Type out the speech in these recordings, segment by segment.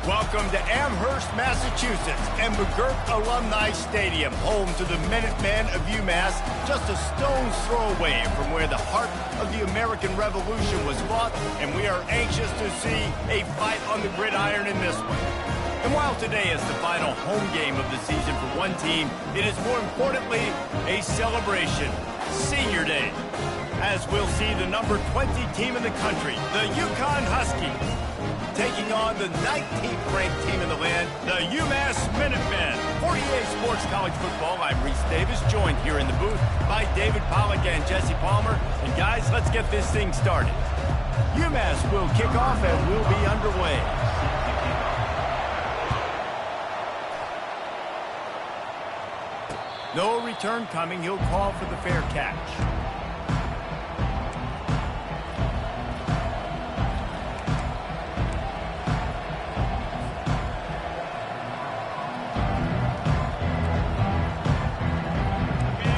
Welcome to Amherst, Massachusetts, and McGirt Alumni Stadium, home to the Minutemen of UMass, just a stone's throw away from where the heart of the American Revolution was fought, and we are anxious to see a fight on the gridiron in this one. And while today is the final home game of the season for one team, it is more importantly a celebration, Senior Day, as we'll see the number 20 team in the country, the UConn Huskies, taking on the 19th ranked team in the land, the UMass Minutemen. For EA Sports College Football, I'm Reese Davis, joined here in the booth by David Pollack and Jesse Palmer. And guys, let's get this thing started. UMass will kick off and we'll be underway. No return coming. He'll call for the fair catch.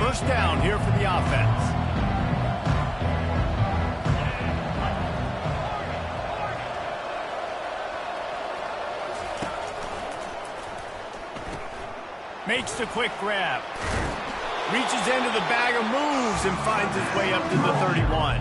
First down here for the offense. Makes the quick grab. Reaches into the bag of moves and finds his way up to the 31.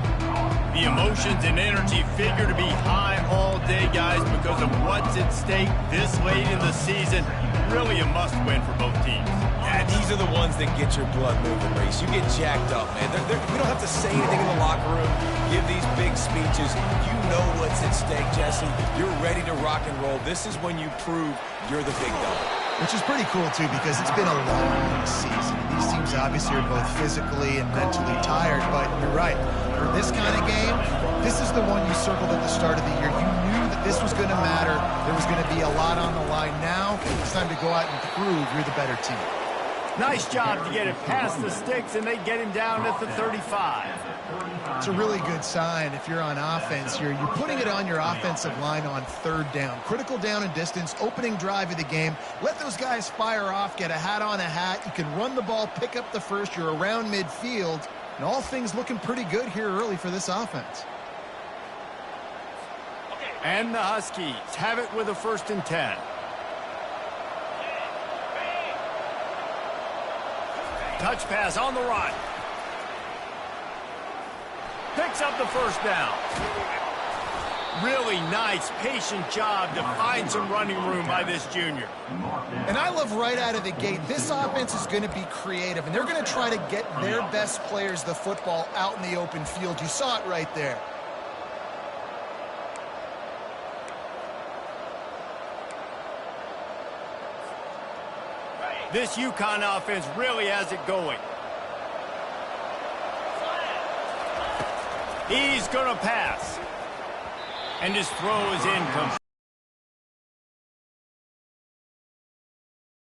The emotions and energy figure to be high all day, guys, because of what's at stake this late in the season. Really a must-win for both teams. Yeah, these are the ones that get your blood moving, Reese. You get jacked up, man. You don't have to say anything in the locker room, give these big speeches. You know what's at stake, Jesse. You're ready to rock and roll. This is when you prove you're the big dog. Which is pretty cool, too, because it's been a long season. These teams obviously are both physically and mentally tired, but you're right. For this kind of game, this is the one you circled at the start of the year. You knew that this was going to matter. There was going to be a lot on the line. Now, it's time to go out and prove you're the better team. Nice job to get it past the sticks, and they get him down at the 35. It's a really good sign if you're on offense. You're putting it on your offensive line on third down. Critical down and distance, opening drive of the game. Let those guys fire off, get a hat on a hat. You can run the ball, pick up the first. You're around midfield. And all things looking pretty good here early for this offense. And the Huskies have it with a 1st and 10. Touch pass on the run. Picks up the first down. Really nice, patient job to find some running room by this junior. And I love right out of the gate, this offense is going to be creative, and they're going to try to get their best players the football out in the open field. You saw it right there. This UConn offense really has it going. He's going to pass. And his throw is incomplete.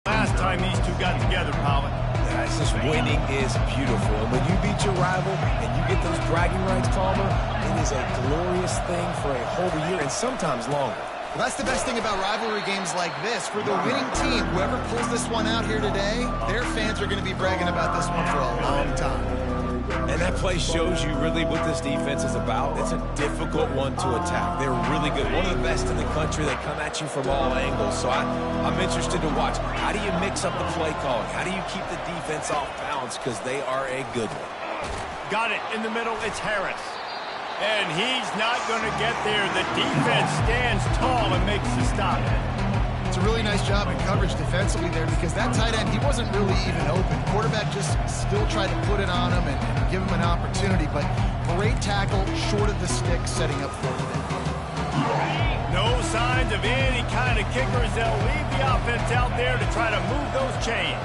Last time these two got together, Pollack. Yeah, it's just winning is beautiful. And when you beat your rival and you get those bragging rights, Palmer, it is a glorious thing for a whole year and sometimes longer. Well, that's the best thing about rivalry games like this. For the winning team, whoever pulls this one out here today, their fans are going to be bragging about this one for a long time. And that play shows you really what this defense is about. It's a difficult one to attack. They're really good. One of the best in the country. They come at you from all angles. So I'm interested to watch. How do you mix up the play calling? How do you keep the defense off balance? Because they are a good one. Got it in the middle. It's Harris. And he's not going to get there. The defense stands tall and makes the stop. It's a really nice job in coverage defensively there because that tight end, he wasn't really even open. Quarterback just still tried to put it on him and give him an opportunity, but great tackle short of the stick setting up for him. No signs of any kind of kickers. They'll leave the offense out there to try to move those chains.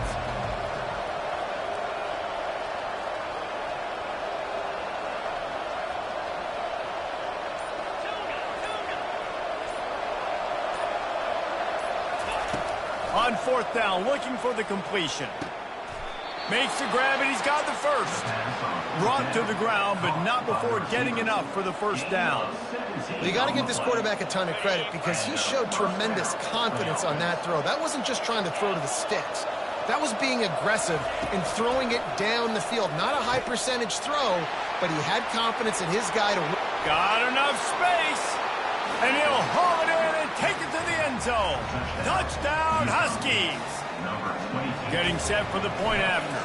On 4th down, looking for the completion. Makes the grab, and he's got the first. Brought to the ground, but not before getting enough for the first down. Well, you got to give this quarterback a ton of credit because he showed tremendous confidence on that throw. That wasn't just trying to throw to the sticks. That was being aggressive and throwing it down the field. Not a high percentage throw, but he had confidence in his guy to... Got enough space, and he'll haul it in and take it to the end zone. Touchdown, Huskies. Getting set for the point after.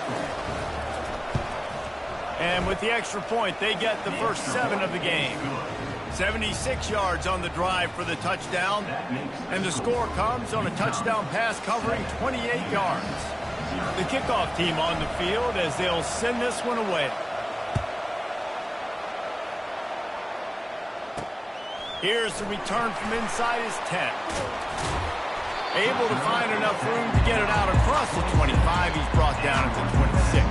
And with the extra point, they get the first 7 of the game. 76 yards on the drive for the touchdown. And the score comes on a touchdown pass covering 28 yards. The kickoff team on the field as they'll send this one away. Here's the return from inside his 10. Able to find enough room to get it out across the 25. He's brought down at the 26.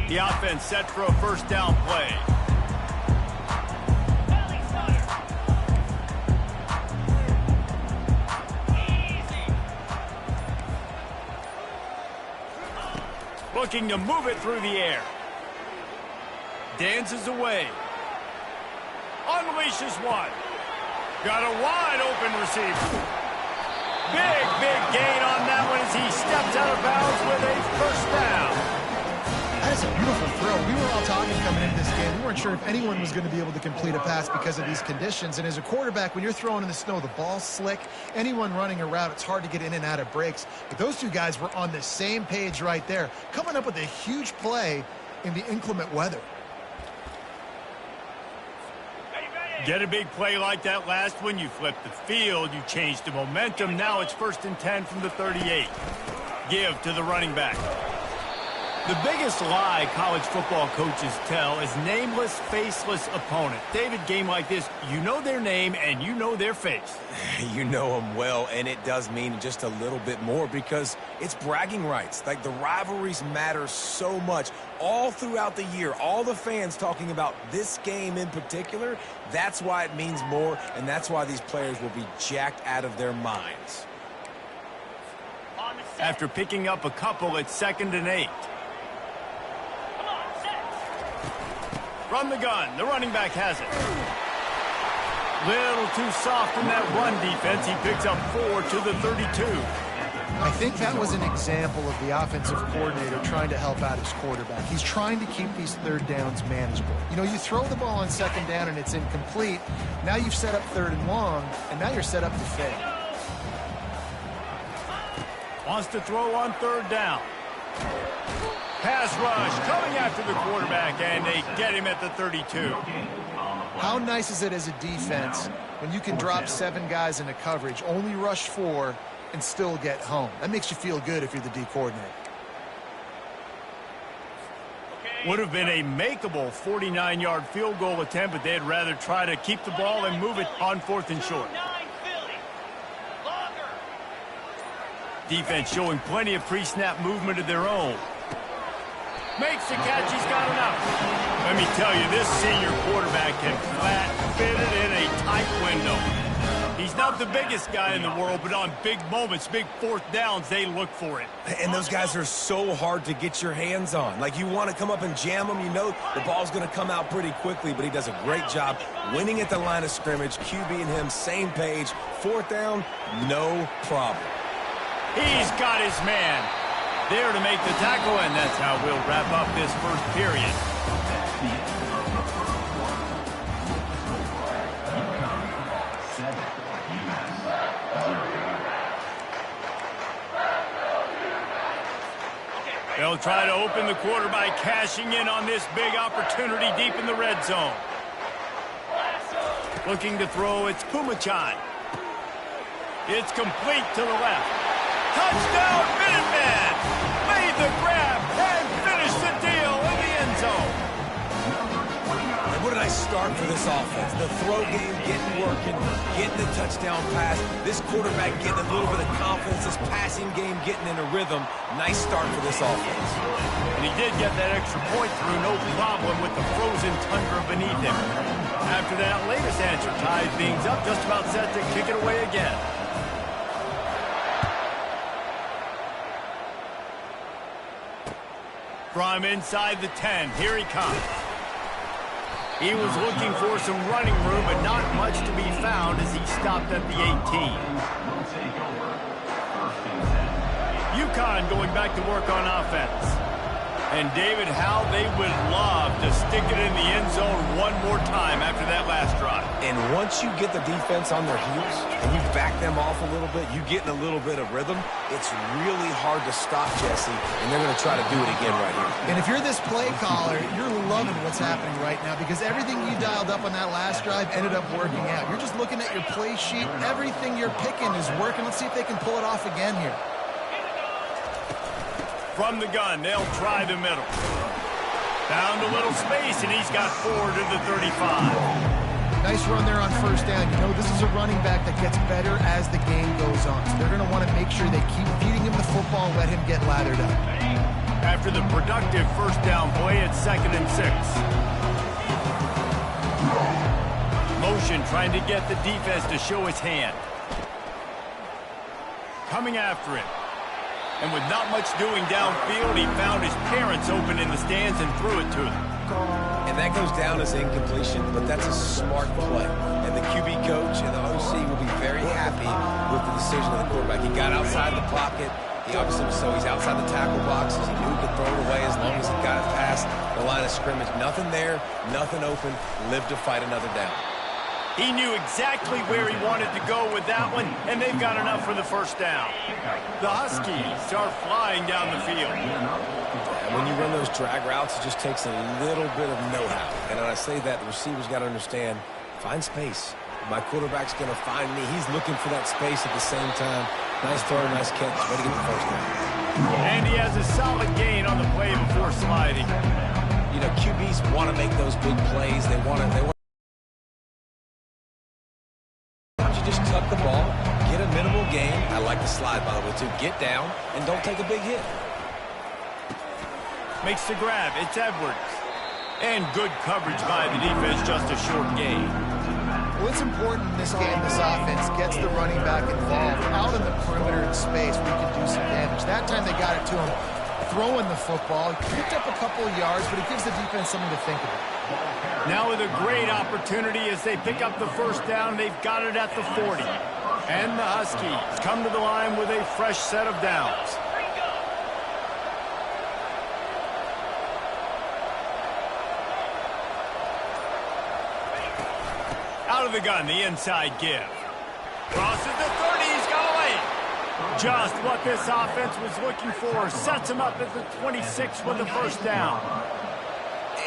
The offense set for a first down play. Looking to move it through the air. Dances away. Unleashes one. Got a wide open receiver. Big gain on that one as he steps out of bounds with a first down. That is a beautiful throw. We were all talking coming into this game. We weren't sure if anyone was going to be able to complete a pass because of these conditions. And as a quarterback, when you're throwing in the snow, the ball's slick. Anyone running a route, it's hard to get in and out of breaks. But those two guys were on the same page right there, coming up with a huge play in the inclement weather. Get a big play like that last one. You flip the field. You change the momentum. Now it's 1st and 10 from the 38. Give to the running back. The biggest lie college football coaches tell is nameless, faceless opponent. David, game like this, you know their name and you know their face. You know them well, and it does mean just a little bit more because it's bragging rights. Like, the rivalries matter so much all throughout the year. All the fans talking about this game in particular, that's why it means more, and that's why these players will be jacked out of their minds. After picking up a couple, it's 2nd and 8. From the gun, the running back has it. Little too soft in that run defense. He picks up 4 to the 32. I think that was an example of the offensive coordinator trying to help out his quarterback. He's trying to keep these third downs manageable. You know, you throw the ball on 2nd down and it's incomplete. Now you've set up 3rd and long, and now you're set up to fail. Wants to throw on 3rd down. Pass rush coming after the quarterback, and they get him at the 32. How nice is it as a defense when you can drop 7 guys into coverage, only rush 4, and still get home? That makes you feel good if you're the D coordinator. Would have been a makeable 49-yard field goal attempt, but they'd rather try to keep the ball and move it on 4th and short. Defense showing plenty of pre-snap movement of their own. Makes the catch. He's got enough. Let me tell you, this senior quarterback can flat fit it in a tight window. He's not the biggest guy in the world, but on big moments, big 4th downs, they look for it. And those guys are so hard to get your hands on. Like, you want to come up and jam them. You know the ball's going to come out pretty quickly, but he does a great job winning at the line of scrimmage. QB and him, same page. 4th down, no problem. He's got his man there to make the tackle, and that's how we'll wrap up this first period. They'll try to open the quarter by cashing in on this big opportunity deep in the red zone. Looking to throw, it's Pumachan. It's complete to the left. Touchdown, Minutemen! Made the grab and finished the deal in the end zone. And what a nice start for this offense. The throw game getting working, getting the touchdown pass. This quarterback getting a little bit of confidence. This passing game getting in a rhythm. Nice start for this offense. And he did get that extra point through, no problem with the frozen tundra beneath him. After that latest answer ties things up, just about set to kick it away again. From inside the 10, here he comes. He was looking for some running room, but not much to be found as he stopped at the 18. UConn going back to work on offense. And, David, how they would love to stick it in the end zone one more time after that last drive. And once you get the defense on their heels and you back them off a little bit, you get in a little bit of rhythm, it's really hard to stop, Jesse, and they're going to try to do it again right here. And if you're this play caller, you're loving what's happening right now because everything you dialed up on that last drive ended up working out. You're just looking at your play sheet. Everything you're picking is working. Let's see if they can pull it off again here. From the gun, they'll try the middle. Found a little space, and he's got 4 to the 35. Nice run there on first down. You know, this is a running back that gets better as the game goes on. So they're going to want to make sure they keep feeding him the football and let him get lathered up. After the productive first down play, it's 2nd and 6. Motion trying to get the defense to show his hand. Coming after him. And with not much doing downfield, he found his parents open in the stands and threw it to them. And that goes down as incompletion, but that's a smart play. And the QB coach and the OC will be very happy with the decision of the quarterback. He got outside the pocket. He obviously was so he's outside the tackle boxes. He knew he could throw it away as long as he got it past the line of scrimmage. Nothing there, nothing open. Lived to fight another down. He knew exactly where he wanted to go with that one, and they've got enough for the first down. The Huskies are flying down the field. And when you run those drag routes, it just takes a little bit of know-how. And when I say that, the receiver's got to understand, find space. My quarterback's going to find me. He's looking for that space at the same time. Nice throw, nice catch. Way to get the first down. And he has a solid gain on the play before sliding. You know, QBs want to make those big plays. They want to just tuck the ball, get a minimal gain. I like the slide, by the way, too. Get down and don't take a big hit. Makes the grab. It's Edwards. And good coverage by the defense, just a short gain. Well, it's important in this game, this offense gets the running back involved. Out in the perimeter in space, we can do some damage. That time they got it to him throwing the football. He picked up a couple of yards, but it gives the defense something to think about. Now with a great opportunity as they pick up the first down, they've got it at the 40. And the Huskies come to the line with a fresh set of downs. Out of the gun, the inside give. Crosses the 30, he's got away. Just what this offense was looking for. Sets him up at the 26 with the first down.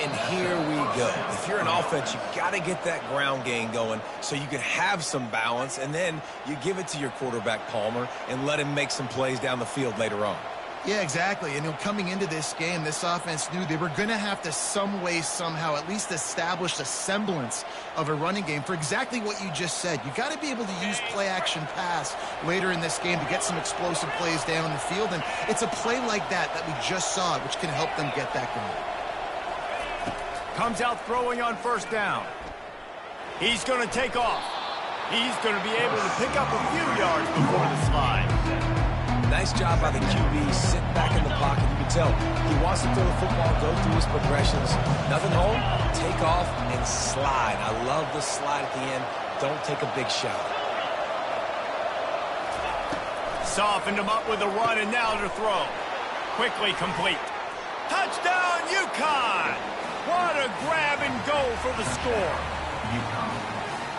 And here we go. If you're an offense, you've got to get that ground game going so you can have some balance, and then you give it to your quarterback, Palmer, and let him make some plays down the field later on. Yeah, exactly. And coming into this game, this offense knew they were going to have to some way, somehow, at least establish a semblance of a running game for exactly what you just said. You got to be able to use play-action pass later in this game to get some explosive plays down the field, and it's a play like that we just saw, which can help them get that going. Comes out throwing on first down. He's going to take off. He's going to be able to pick up a few yards before the slide. Nice job by the QB. Sit back in the pocket. You can tell he wants to throw the football, go through his progressions. Nothing home, take off, and slide. I love the slide at the end. Don't take a big shot. Softened him up with a run, and now to throw. Quickly complete. Touchdown, UConn! What a grab and go for the score.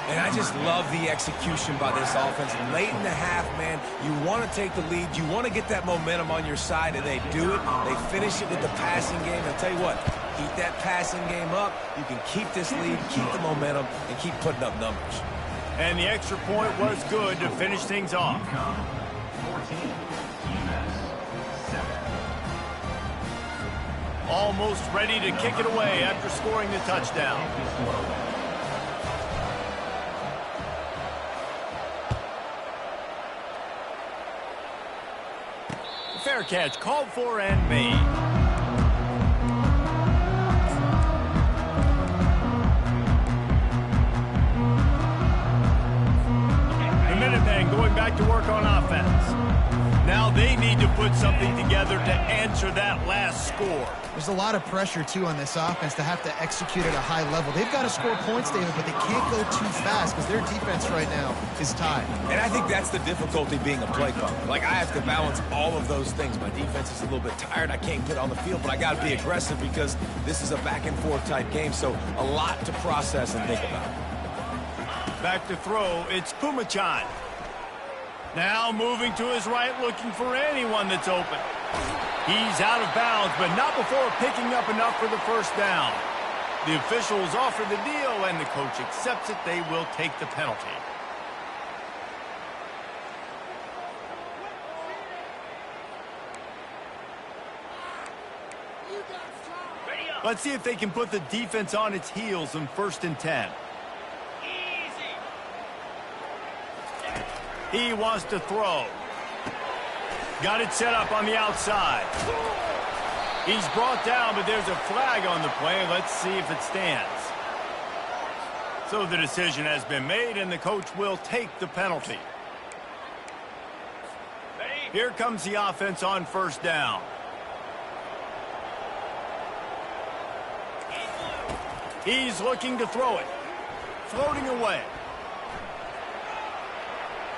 And I just love the execution by this offense. Late in the half, man, you want to take the lead. You want to get that momentum on your side, and they do it. They finish it with the passing game. I'll tell you what, keep that passing game up. You can keep this lead, keep the momentum, and keep putting up numbers. And the extra point was good to finish things off. Almost ready to kick it away after scoring the touchdown. Fair catch called for and made. The Minutemen going back to work on offense. Now they need to put something together to answer that last score. There's a lot of pressure, too, on this offense to have to execute at a high level. They've got to score points, David, but they can't go too fast because their defense right now is tied. And I think that's the difficulty being a play caller. Like, I have to balance all of those things. My defense is a little bit tired. I can't get on the field, but I got to be aggressive because this is a back-and-forth type game, so a lot to process and think about. Back to throw, it's Pumachan. Now moving to his right, looking for anyone that's open. He's out of bounds, but not before picking up enough for the first down. The officials offer the deal, and the coach accepts it. They will take the penalty. Let's see if they can put the defense on its heels on 1st and 10. He wants to throw. Got it set up on the outside. He's brought down, but there's a flag on the play. Let's see if it stands. So the decision has been made, and the coach will take the penalty. Here comes the offense on 1st down. He's looking to throw it. Floating away.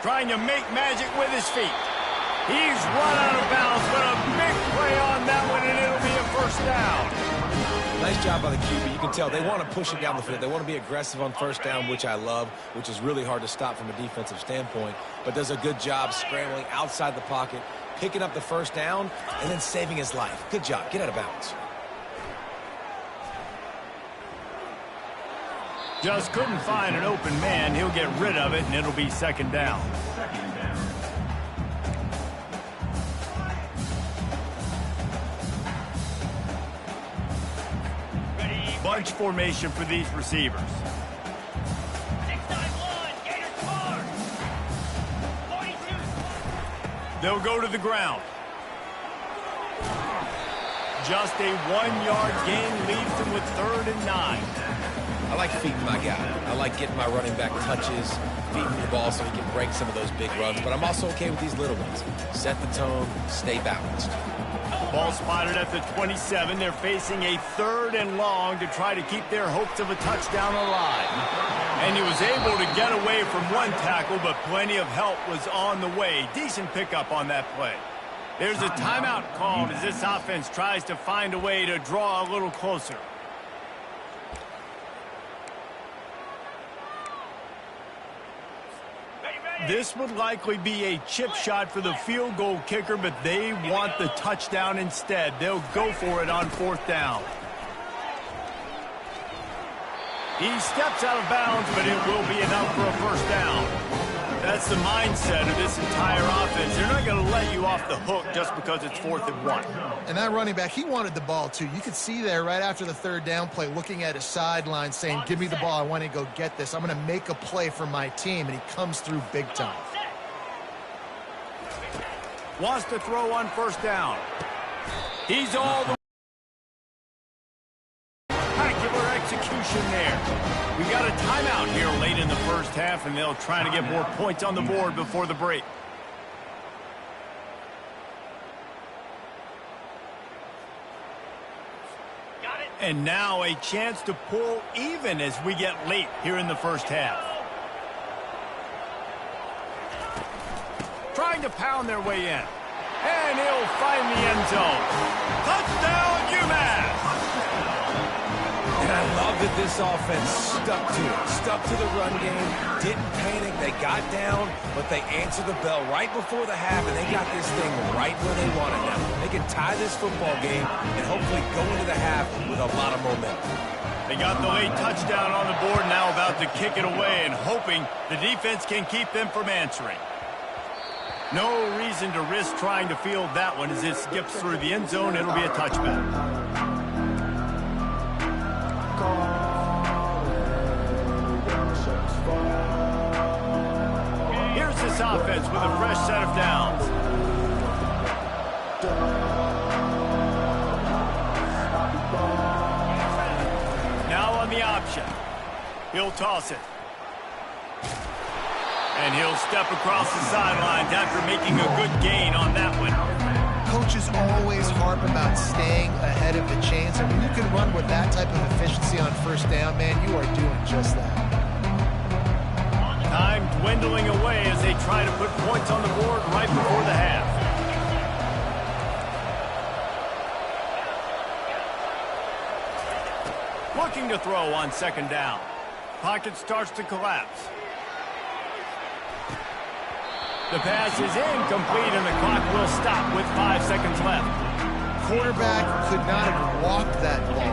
Trying to make magic with his feet. He's run out of bounds, but a big play on that one, and it'll be a 1st down. Nice job by the QB. You can tell they want to push it down the field. They want to be aggressive on 1st down, which I love, which is really hard to stop from a defensive standpoint, but does a good job scrambling outside the pocket, picking up the 1st down, and then saving his life. Good job. Get out of bounds. Just couldn't find an open man. He'll get rid of it, and it'll be 2nd down. Bunch formation for these receivers. 6-9-1, Gators hard. 42. They'll go to the ground. Just a 1-yard gain leaves them with 3rd and 9. I like feeding my guy. I like getting my running back touches, feeding the ball so he can break some of those big runs, but I'm also okay with these little ones. Set the tone, stay balanced. Ball spotted at the 27. They're facing a 3rd and long to try to keep their hopes of a touchdown alive. And he was able to get away from one tackle, but plenty of help was on the way. Decent pickup on that play. There's a timeout called as this offense tries to find a way to draw a little closer. This would likely be a chip shot for the field goal kicker, but they want the touchdown instead. They'll go for it on 4th down. He steps out of bounds, but it will be enough for a 1st down. That's the mindset of this entire offense. They're not going to let you off the hook just because it's 4th and 1. And that running back, he wanted the ball, too. You could see there right after the 3rd down play, looking at his sideline, saying, give me the ball. I want to go get this. I'm going to make a play for my team, and he comes through big time. Wants to throw on 1st down. He's all the spectacular execution there. We got a timeout here late in the 1st half, and they'll try to get more points on the board before the break. Got it. And now a chance to pull even as we get late here in the 1st half. Trying to pound their way in. And he'll find the end zone. Touchdown, UMass! And I love that this offense stuck to it, stuck to the run game, didn't panic, they got down, but they answered the bell right before the half, and they got this thing right where they want it now. They can tie this football game and hopefully go into the half with a lot of momentum. They got the late touchdown on the board, now about to kick it away and hoping the defense can keep them from answering. No reason to risk trying to field that one as it skips through the end zone. It'll be a touchback. Here's this offense with a fresh set of downs. Now on the option. He'll toss it. And he'll step across the sidelines after making a good gain on that one. Coaches always harp about staying ahead of the chains. And when you can run with that type of efficiency on first down, man, you are doing just that. Time dwindling away as they try to put points on the board right before the half. Looking to throw on second down. Pocket starts to collapse. The pass is incomplete, and the clock will stop with 5 seconds left. Quarterback could not have walked that ball,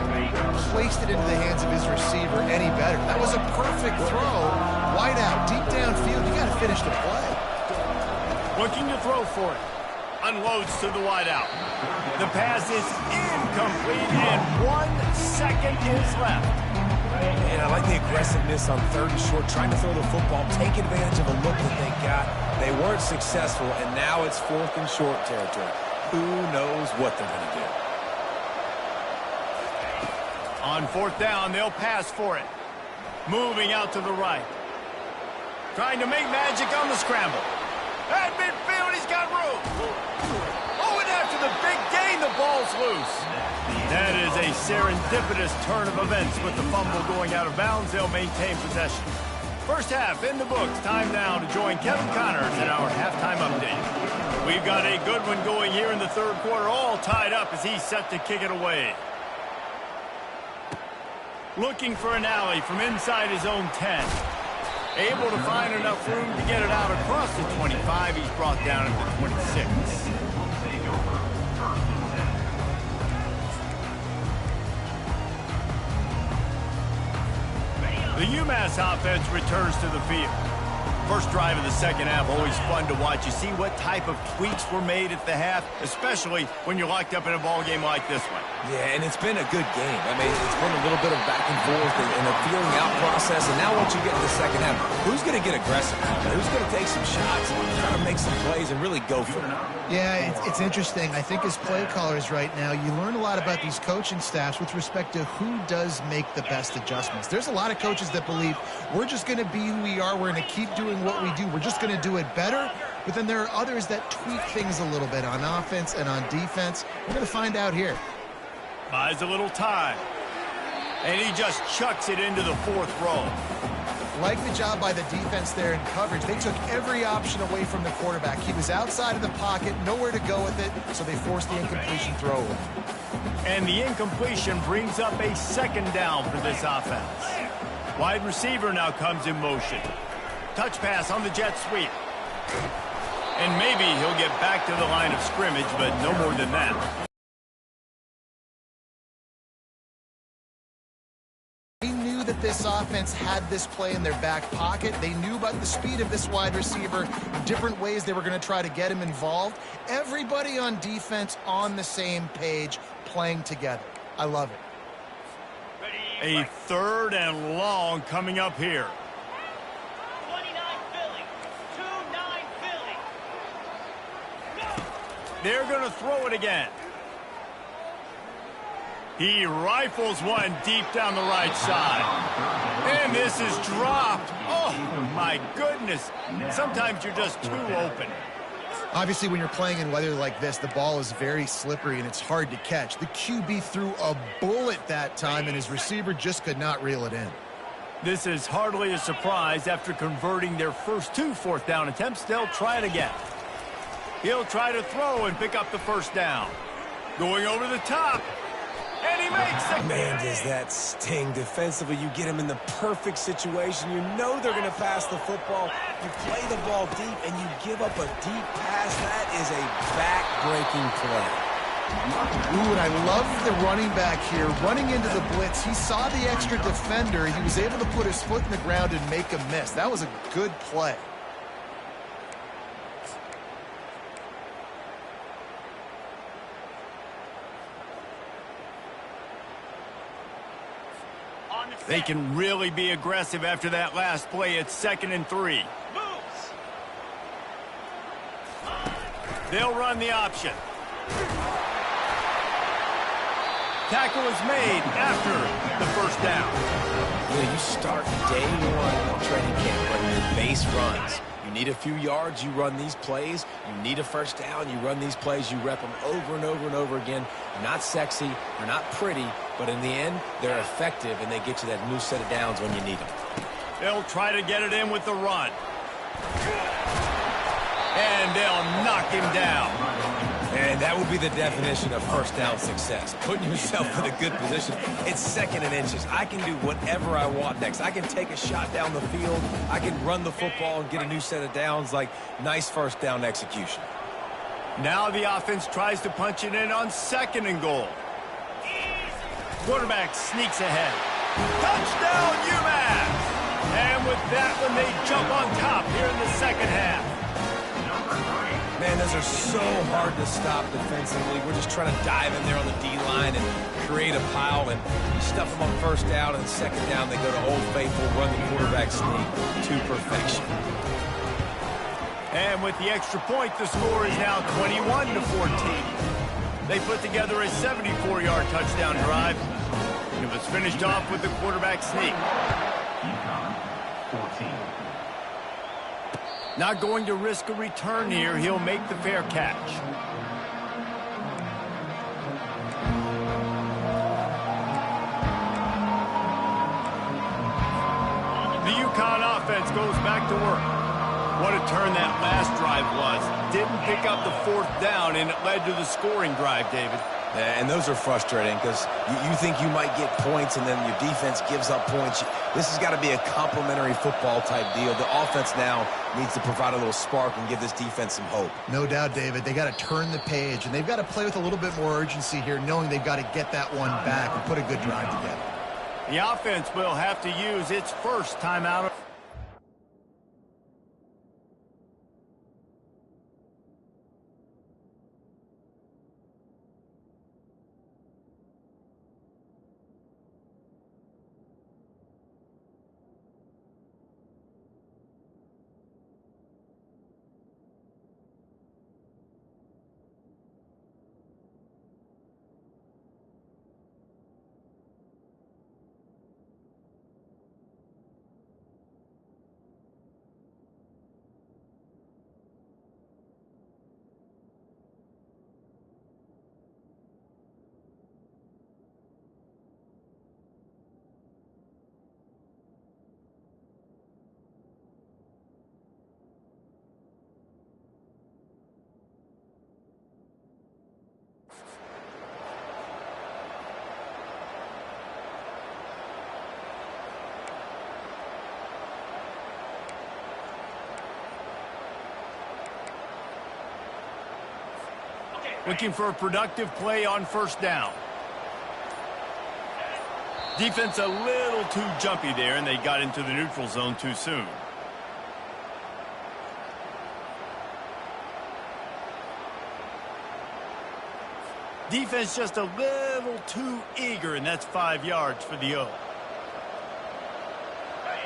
placed it into the hands of his receiver any better. That was a perfect throw. Wide out, deep downfield. You got to finish the play. Looking to throw for it. Unloads to the wide out. The pass is incomplete, and 1 second is left. And I like the aggressiveness on 3rd and short, trying to throw the football, take advantage of a look that they got. They weren't successful, and now it's 4th and short territory. Who knows what they're going to do? On 4th down, they'll pass for it. Moving out to the right. Trying to make magic on the scramble. At midfield, he's got room. Oh, and after the big gain, the ball's loose. That is a serendipitous turn of events. With the fumble going out of bounds, they'll maintain possession. First half in the books. Time now to join Kevin Connors in our halftime update. We've got a good one going here in the 3rd quarter, all tied up as he's set to kick it away. Looking for an alley from inside his own 10. Able to find enough room to get it out across the 25. He's brought down at the 26. The UMass offense returns to the field. First drive of the second half, always fun to watch. You see what type of tweaks were made at the half, especially when you're locked up in a ball game like this one. Yeah, and it's been a good game. I mean, it's been a little bit of back and forth and a feeling out process. And now once you get to the second half, who's going to get aggressive? Who's going to take some shots, try to make some plays, and really go for it? Yeah, it's interesting. I think as play callers right now, you learn a lot about these coaching staffs with respect to who does make the best adjustments. There's a lot of coaches that believe we're just going to be who we are. We're going to keep doing what we do. We're just going to do it better. But then there are others that tweak things a little bit on offense and on defense. We're going to find out here. Buys a little time. And he just chucks it into the 4th row. Like the job by the defense there in coverage. They took every option away from the quarterback. He was outside of the pocket, nowhere to go with it, so they forced the incompletion throw away. And the incompletion brings up a 2nd down for this offense. Wide receiver now comes in motion. Touch pass on the jet sweep. And maybe he'll get back to the line of scrimmage, but no more than that. This offense had this play in their back pocket. They knew about the speed of this wide receiver, different ways they were going to try to get him involved. Everybody on defense on the same page, playing together. I love it. A 3rd and long coming up here. 29 Philly. 2-9 Philly. They're going to throw it again. He rifles one deep down the right side. And this is dropped. Oh, my goodness. Sometimes you're just too open. Obviously, when you're playing in weather like this, the ball is very slippery and it's hard to catch. The QB threw a bullet that time, and his receiver just could not reel it in. This is hardly a surprise. After converting their first 2 4th down attempts, they'll try it again. He'll try to throw and pick up the 1st down. Going over the top. And he makes it. Man, does that sting. Defensively, you get him in the perfect situation. You know they're going to pass the football. You play the ball deep, and you give up a deep pass. That is a back-breaking play. Ooh, and I love the running back here. Running into the blitz, he saw the extra defender. He was able to put his foot in the ground and make a miss. That was a good play. They can really be aggressive after that last play. It's 2nd and 3. Moves. They'll run the option. Tackle is made after the first down. You start day one of training camp running your base runs. You need a few yards, you run these plays. You need a first down, you run these plays. You rep them over and over and over again. They're not sexy, they're not pretty, but in the end, they're effective, and they get you that new set of downs when you need them. They'll try to get it in with the run. And they'll knock him down. And that would be the definition of first down success. Putting yourself in a good position. It's second and inches. I can do whatever I want next. I can take a shot down the field. I can run the football and get a new set of downs. Like, nice first down execution. Now the offense tries to punch it in on second and goal. Quarterback sneaks ahead. Touchdown, UMass! And with that one, they jump on top here in the second half. Man, those are so hard to stop defensively. We're just trying to dive in there on the D-line and create a pile and stuff them on first down, and second down they go to Old Faithful, run the quarterback sneak to perfection. And with the extra point, the score is now 21-14. They put together a 74-yard touchdown drive, and it was finished off with the quarterback sneak. UConn, 14. Not going to risk a return here. He'll make the fair catch. The UConn offense goes back to work. What a turn that last drive was. Didn't pick up the fourth down, and it led to the scoring drive, David. And those are frustrating because you think you might get points and then your defense gives up points. This has got to be a complementary football type deal. The offense now needs to provide a little spark and give this defense some hope. No doubt, David. They got to turn the page, and they've got to play with a little bit more urgency here, knowing they've got to get that one back and put a good drive together. The offense will have to use its first timeout. Looking for a productive play on first down. Defense a little too jumpy there, and they got into the neutral zone too soon. Defense just a little too eager, and that's 5 yards for the O.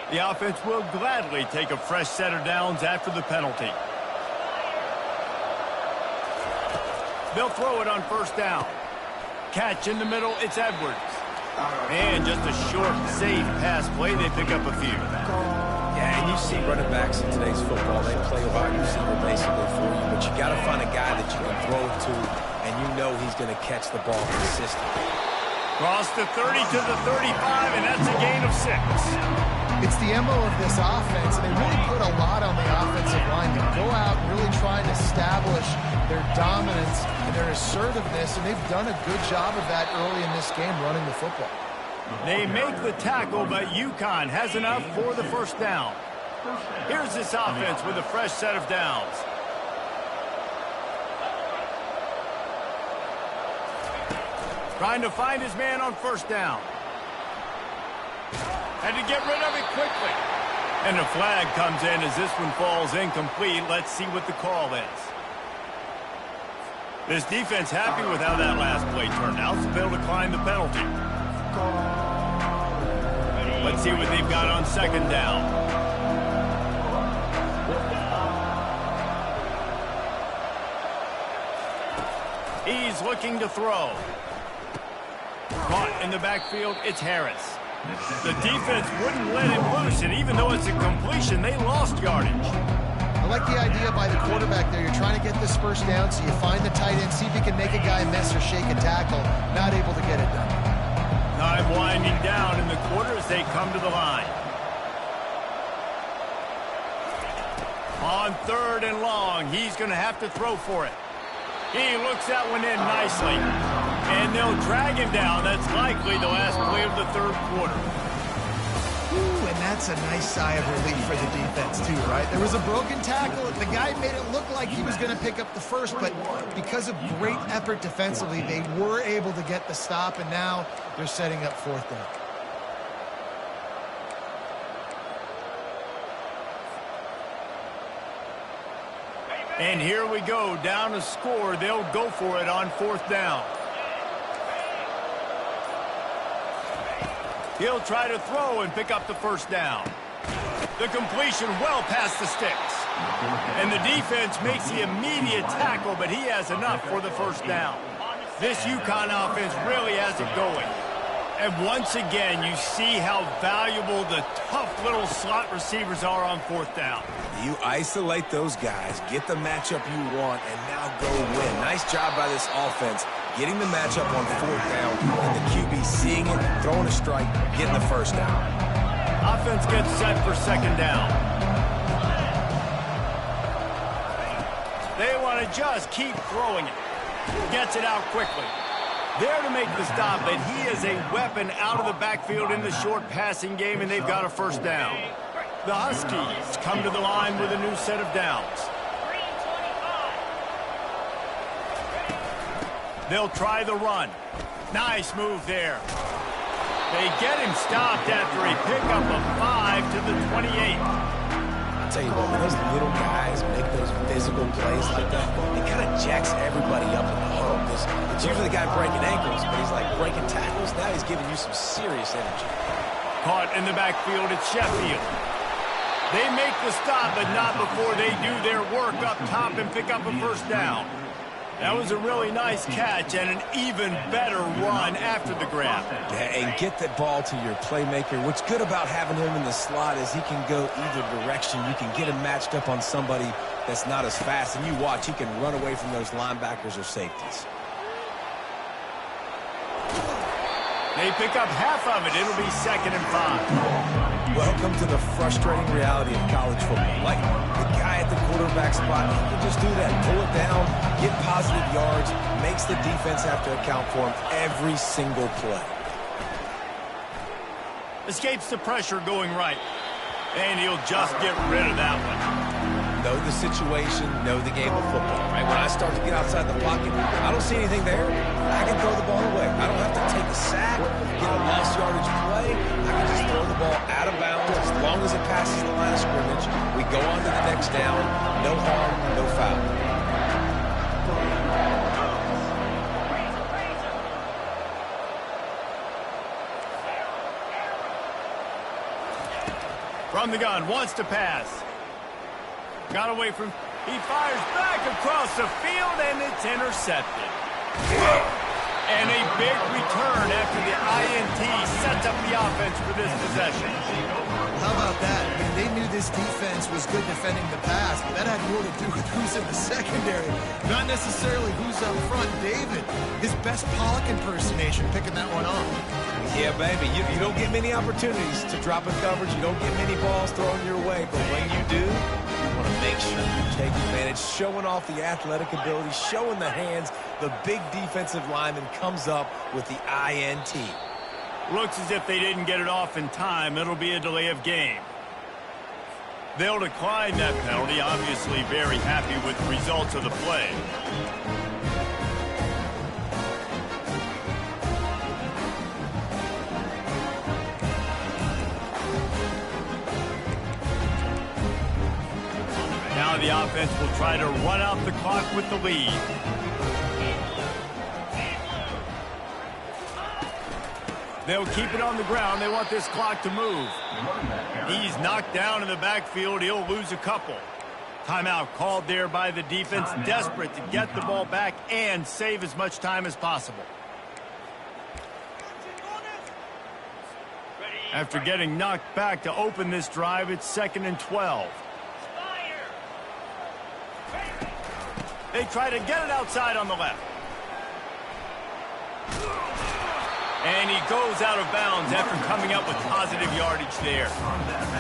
The offense will gladly take a fresh set of downs after the penalty. They'll throw it on first down. Catch in the middle, it's Edwards. And just a short, safe pass play. They pick up a few. Yeah, and you see running backs in today's football, they play wide receiver basically for you, but you got to find a guy that you can throw it to, and you know he's going to catch the ball consistently. Cross the 30 to the 35, and that's a gain of 6. It's the MO of this offense, and they really put a lot on the offensive line. They go out and really try and establish their dominance and their assertiveness, and they've done a good job of that early in this game running the football. They make the tackle, but UConn has enough for the first down. Here's this offense with a fresh set of downs. Trying to find his man on first down. And to get rid of it quickly. And the flag comes in as this one falls incomplete. Let's see what the call is. This defense happy with how that last play turned out, so they'll decline the penalty. Let's see what they've got on second down. He's looking to throw. Caught in the backfield, it's Harris. The defense wouldn't let him loose, and even though it's a completion, they lost yardage. I like the idea by the quarterback there. You're trying to get this first down, so you find the tight end, see if he can make a guy miss or shake a tackle. Not able to get it done. Time winding down in the quarter as they come to the line. On 3rd and long, he's going to have to throw for it. He looks that one in nicely. And they'll drag him down. That's likely the last play of the 3rd quarter. Ooh, and that's a nice sigh of relief for the defense too, right? There was a broken tackle. The guy made it look like he was going to pick up the first, but because of great effort defensively, they were able to get the stop, and now they're setting up 4th down. And here we go, down to score. They'll go for it on 4th down. He'll try to throw and pick up the first down. The completion well past the sticks. And the defense makes the immediate tackle, but he has enough for the first down. This UConn offense really has it going. And once again, you see how valuable the tough little slot receivers are on 4th down. You isolate those guys, get the matchup you want, and now go win. Nice job by this offense, getting the matchup on 4th down, and the QB seeing it, throwing a strike, getting the first down. Offense gets set for 2nd down. They want to just keep throwing it. Gets it out quickly. There to make the stop, but he is a weapon out of the backfield in the short passing game, and they've got a first down. The Huskies come to the line with a new set of downs. They'll try the run. Nice move there. They get him stopped after a pickup of 5 to the 28. I'll tell you what, when those little guys make those physical plays like that, it kind of jacks everybody up in the huddle. It's usually the guy breaking ankles, but he's like breaking tackles. Now he's giving you some serious energy. Caught in the backfield, it's Sheffield. They make the stop, but not before they do their work up top and pick up a first down. That was a really nice catch and an even better run after the grab. Yeah, and get that ball to your playmaker. What's good about having him in the slot is he can go either direction. You can get him matched up on somebody that's not as fast, and you watch, he can run away from those linebackers or safeties. They pick up half of it. It'll be 2nd and 5. Welcome to the frustrating reality of college football. Like the guy at the quarterback spot, he can just do that. Pull it down, get positive yards, makes the defense have to account for him every single play. Escapes the pressure going right. And he'll just get rid of that one. Know the situation, know the game of football, right? When I start to get outside the pocket, I don't see anything there. I can throw the ball away. I don't have to take a sack, get a lost yardage play. I can just throw the ball out of bounds as long as it passes the line of scrimmage. We go on to the next down. No harm, no foul. From the gun, wants to pass. Got away from, he fires back across the field, and it's intercepted. And a big return after the INT sets up the offense for this possession. How about that? I mean, they knew this defense was good defending the pass, but that had more to do with who's in the secondary, not necessarily who's up front. David, his best Pollock impersonation, picking that one off. Yeah, baby, you don't get many opportunities to drop in coverage. You don't get many balls thrown your way, but when you do, you want to make sure you take advantage, showing off the athletic ability, showing the hands. The big defensive lineman comes up with the INT. Looks as if they didn't get it off in time. It'll be a delay of game. They'll decline that penalty, obviously very happy with the results of the play. Now the offense will try to run out the clock with the lead. They'll keep it on the ground. They want this clock to move. He's knocked down in the backfield. He'll lose a couple. Timeout called there by the defense, desperate to get the ball back and save as much time as possible. After getting knocked back to open this drive, it's 2nd and 12. They try to get it outside on the left. And he goes out of bounds after coming up with positive yardage there.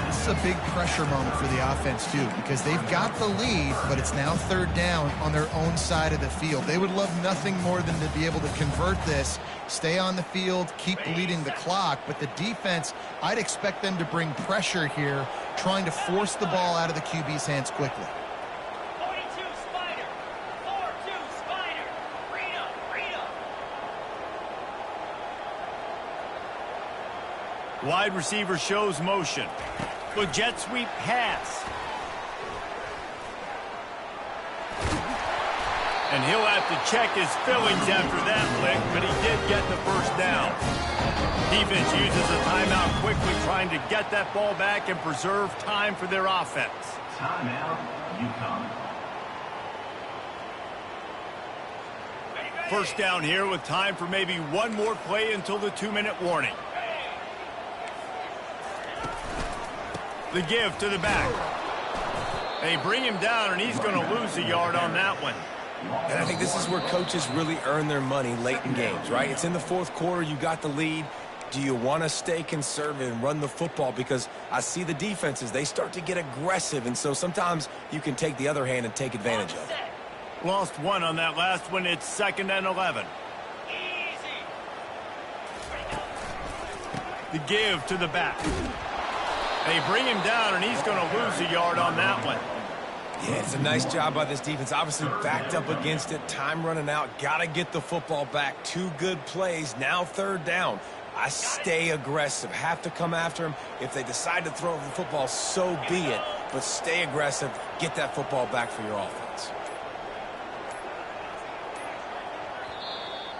This is a big pressure moment for the offense, too, because they've got the lead, but it's now 3rd down on their own side of the field. They would love nothing more than to be able to convert this, stay on the field, keep bleeding the clock. But the defense, I'd expect them to bring pressure here, trying to force the ball out of the QB's hands quickly. Wide receiver shows motion. With jet sweep pass. And he'll have to check his fillings after that lick, but he did get the first down. Defense uses a timeout quickly, trying to get that ball back and preserve time for their offense. Timeout, UConn. First down here with time for maybe one more play until the 2-minute warning. The give to the back. They bring him down, and he's going to lose a yard on that one. And I think this is where coaches really earn their money late in games, right? It's in the 4th quarter. You got the lead. Do you want to stay conservative and run the football? Because I see the defenses, they start to get aggressive, and so sometimes you can take the other hand and take advantage of it. Lost one on that last one. It's 2nd and 11. The give to the back. They bring him down, and he's going to lose a yard on that one. Yeah, it's a nice job by this defense. Obviously backed up against it. Time running out. Got to get the football back. 2 good plays. Now 3rd down. I stay aggressive. Have to come after him. If they decide to throw the football, so be it. But stay aggressive. Get that football back for your offense.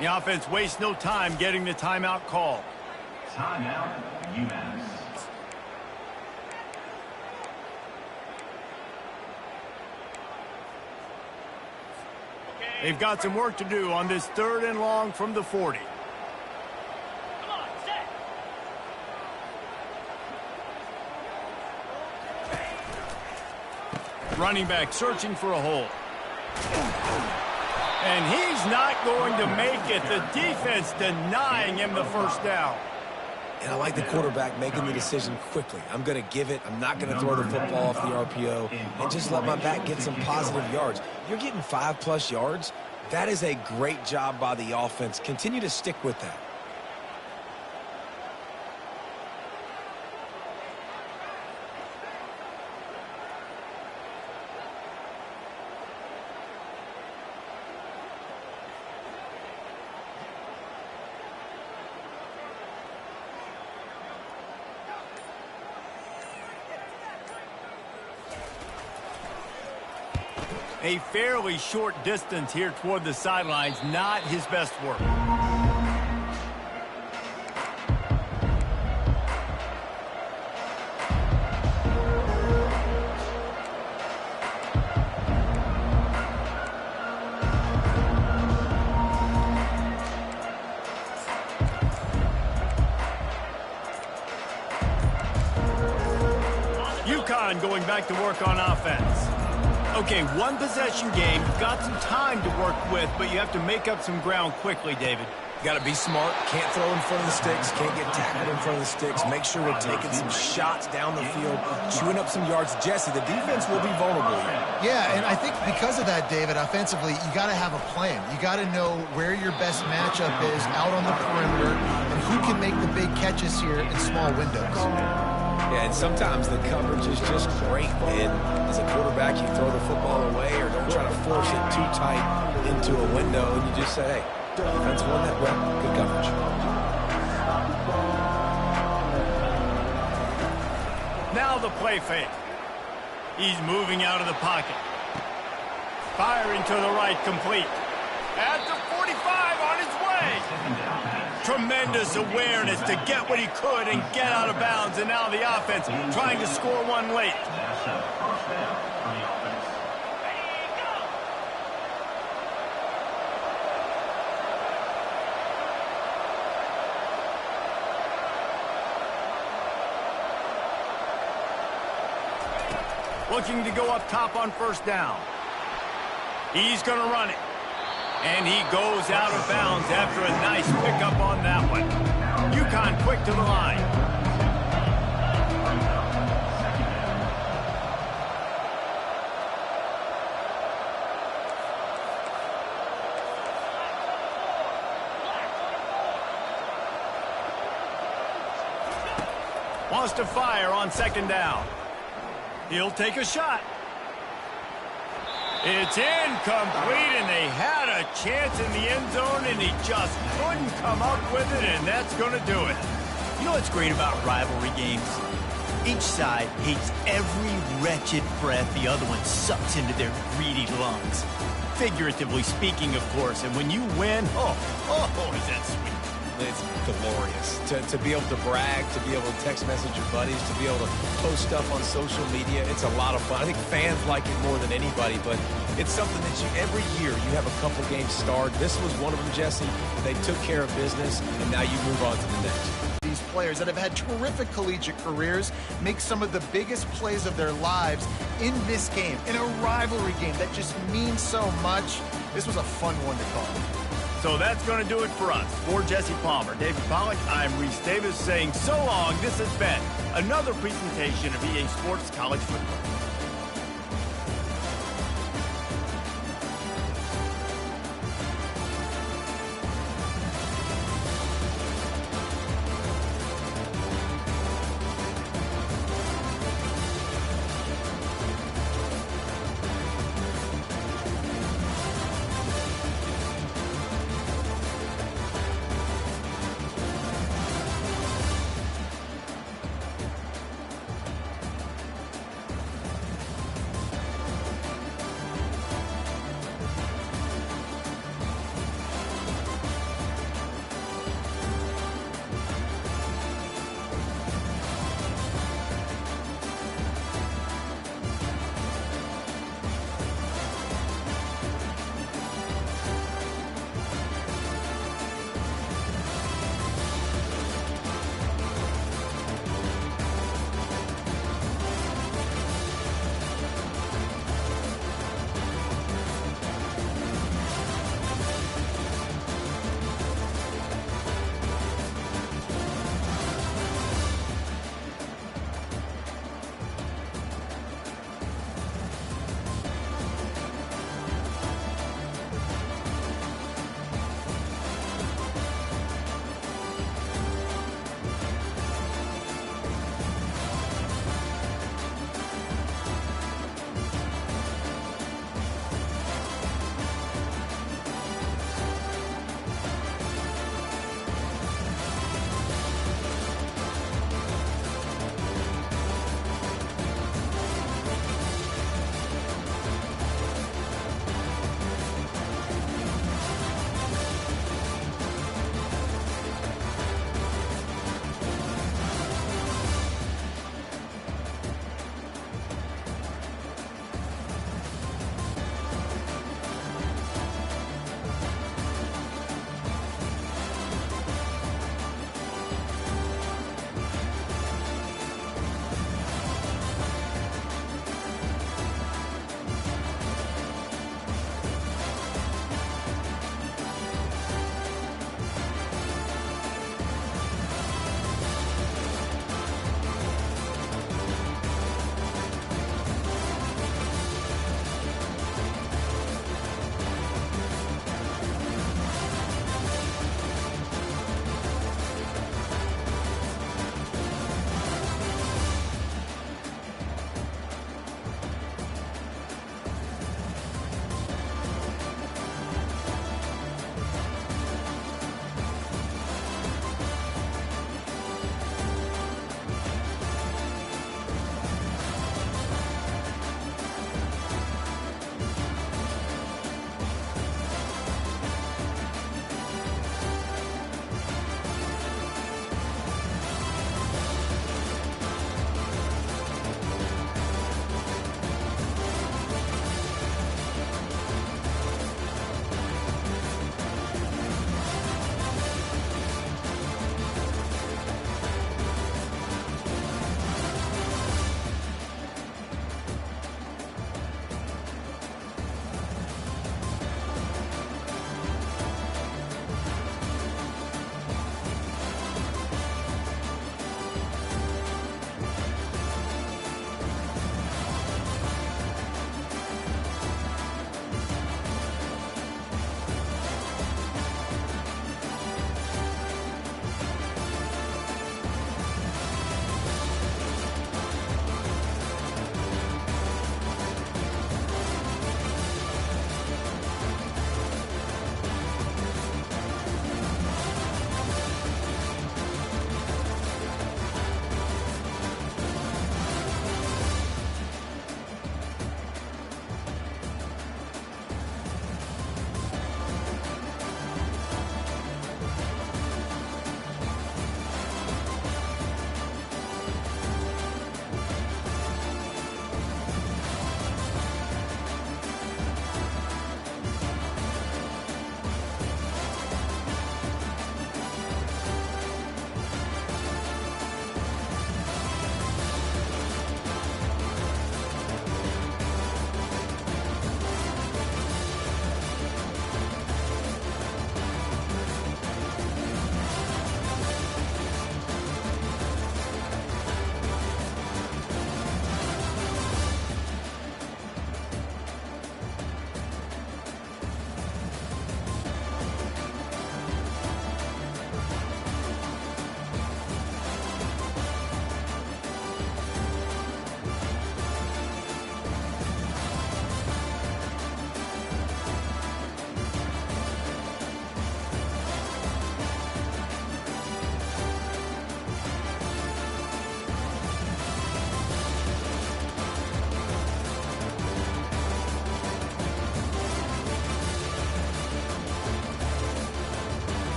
The offense wastes no time getting the timeout call. Timeout, UMass. They've got some work to do on this 3rd and long from the 40. Come on, set. Running back searching for a hole. And he's not going to make it. The defense denying him the first down. And I like the quarterback making the decision quickly. I'm going to give it. I'm not going to throw the football off the RPO and just let my back get some positive yards. You're getting 5+ yards. That is a great job by the offense. Continue to stick with that. A fairly short distance here toward the sidelines, not his best work. UConn going back to work on offense. Okay, 1 possession game. You've got some time to work with, but you have to make up some ground quickly, David. Got to be smart. Can't throw in front of the sticks. Can't get tackled in front of the sticks. Make sure we're taking some shots down the field, chewing up some yards. Jesse, the defense will be vulnerable here. Yeah, and I think because of that, David, offensively, you got to have a plan. You got to know where your best matchup is out on the perimeter and who can make the big catches here in small windows. Yeah, and sometimes the coverage is just great, and as a quarterback, you throw the football away or don't try to force it too tight into a window, and you just say, hey, defense won that well. Good coverage. Now the play fake. He's moving out of the pocket. Firing to the right, complete. At the 45, on his way. Tremendous awareness to get what he could and get out of bounds, and now the offense trying to score one late. That's a first down for the offense. Looking to go up top on first down. He's going to run it. And he goes out of bounds after a nice pickup on that one. UConn quick to the line. Wants to fire on second down. He'll take a shot. It's incomplete, and they had a chance in the end zone, and he just couldn't come up with it, and that's going to do it. You know what's great about rivalry games? Each side hates every wretched breath the other one sucks into their greedy lungs. Figuratively speaking, of course, and when you win, oh, is that sweet. It's glorious to be able to brag, to be able to text message your buddies, to be able to post stuff on social media. It's a lot of fun. I think fans like it more than anybody, but it's something that every year you have a couple games starred. This was one of them, Jesse. They took care of business, and now you move on to the next. These players that have had terrific collegiate careers make some of the biggest plays of their lives in this game, in a rivalry game that just means so much. This was a fun one to call. So that's going to do it for us. For Jesse Palmer, David Pollack, I'm Reese Davis saying so long. This has been another presentation of EA Sports College Football.